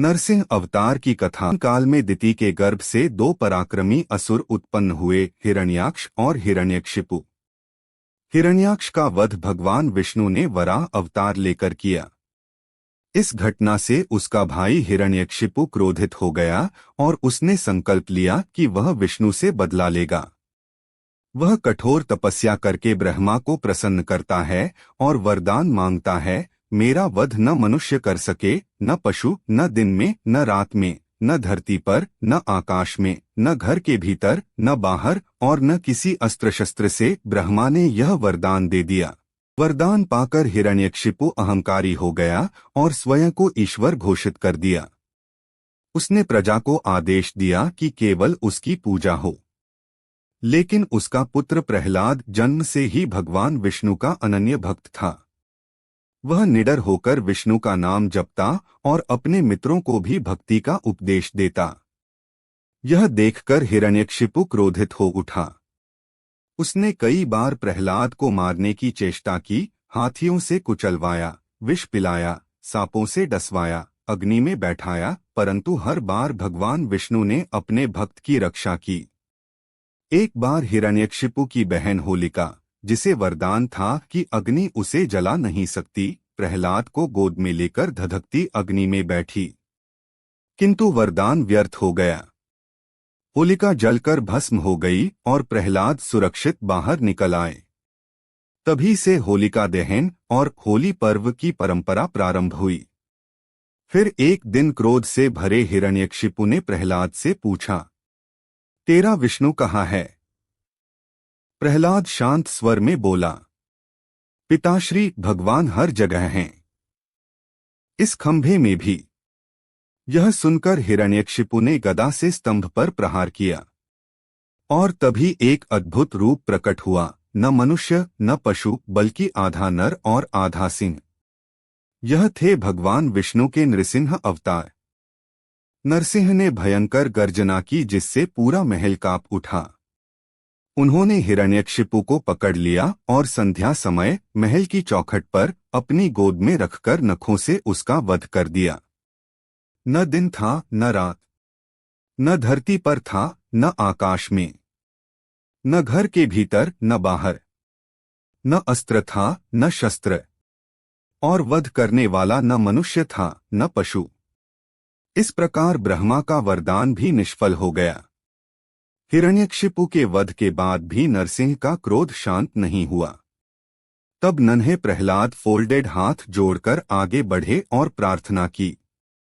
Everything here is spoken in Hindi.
नरसिंह अवतार की कथा काल में दिति के गर्भ से दो पराक्रमी असुर उत्पन्न हुए, हिरण्याक्ष और हिरण्यकशिपु। हिरण्याक्ष का वध भगवान विष्णु ने वराह अवतार लेकर किया। इस घटना से उसका भाई हिरण्यकशिपु क्रोधित हो गया और उसने संकल्प लिया कि वह विष्णु से बदला लेगा। वह कठोर तपस्या करके ब्रह्मा को प्रसन्न करता है और वरदान मांगता है, मेरा वध न मनुष्य कर सके, न पशु, न दिन में, न रात में, न धरती पर, न आकाश में, न घर के भीतर, न बाहर, और न किसी अस्त्र शस्त्र से। ब्रह्मा ने यह वरदान दे दिया। वरदान पाकर हिरण्यकशिपु अहंकारी हो गया और स्वयं को ईश्वर घोषित कर दिया। उसने प्रजा को आदेश दिया कि केवल उसकी पूजा हो। लेकिन उसका पुत्र प्रहलाद जन्म से ही भगवान विष्णु का अनन्य भक्त था। वह निडर होकर विष्णु का नाम जपता और अपने मित्रों को भी भक्ति का उपदेश देता। यह देखकर हिरण्यकशिपु क्रोधित हो उठा। उसने कई बार प्रहलाद को मारने की चेष्टा की, हाथियों से कुचलवाया, विष पिलाया, सांपों से डसवाया, अग्नि में बैठाया, परंतु हर बार भगवान विष्णु ने अपने भक्त की रक्षा की। एक बार हिरण्यकशिपु की बहन होलिका, जिसे वरदान था कि अग्नि उसे जला नहीं सकती, प्रहलाद को गोद में लेकर धधकती अग्नि में बैठी, किंतु वरदान व्यर्थ हो गया। होलिका जलकर भस्म हो गई और प्रहलाद सुरक्षित बाहर निकल आए। तभी से होलिका दहन और होली पर्व की परंपरा प्रारंभ हुई। फिर एक दिन क्रोध से भरे हिरण्यकशिपु ने प्रहलाद से पूछा, तेरा विष्णु कहाँ है? प्रहलाद शांत स्वर में बोला, पिताश्री, भगवान हर जगह हैं, इस खंभे में भी। यह सुनकर हिरण्यकशिपु ने गदा से स्तंभ पर प्रहार किया और तभी एक अद्भुत रूप प्रकट हुआ, न मनुष्य न पशु, बल्कि आधा नर और आधा सिंह। यह थे भगवान विष्णु के नृसिंह अवतार। नरसिंह ने भयंकर गर्जना की, जिससे पूरा महल कांप उठा। उन्होंने हिरण्यकशिपु को पकड़ लिया और संध्या समय महल की चौखट पर अपनी गोद में रखकर नखों से उसका वध कर दिया। न दिन था न रात, न धरती पर था न आकाश में, न घर के भीतर न बाहर, न अस्त्र था न शस्त्र, और वध करने वाला न मनुष्य था न पशु। इस प्रकार ब्रह्मा का वरदान भी निष्फल हो गया। हिरण्यकशिपु के वध के बाद भी नरसिंह का क्रोध शांत नहीं हुआ। तब नन्हे प्रहलाद फोल्डेड हाथ जोड़कर आगे बढ़े और प्रार्थना की,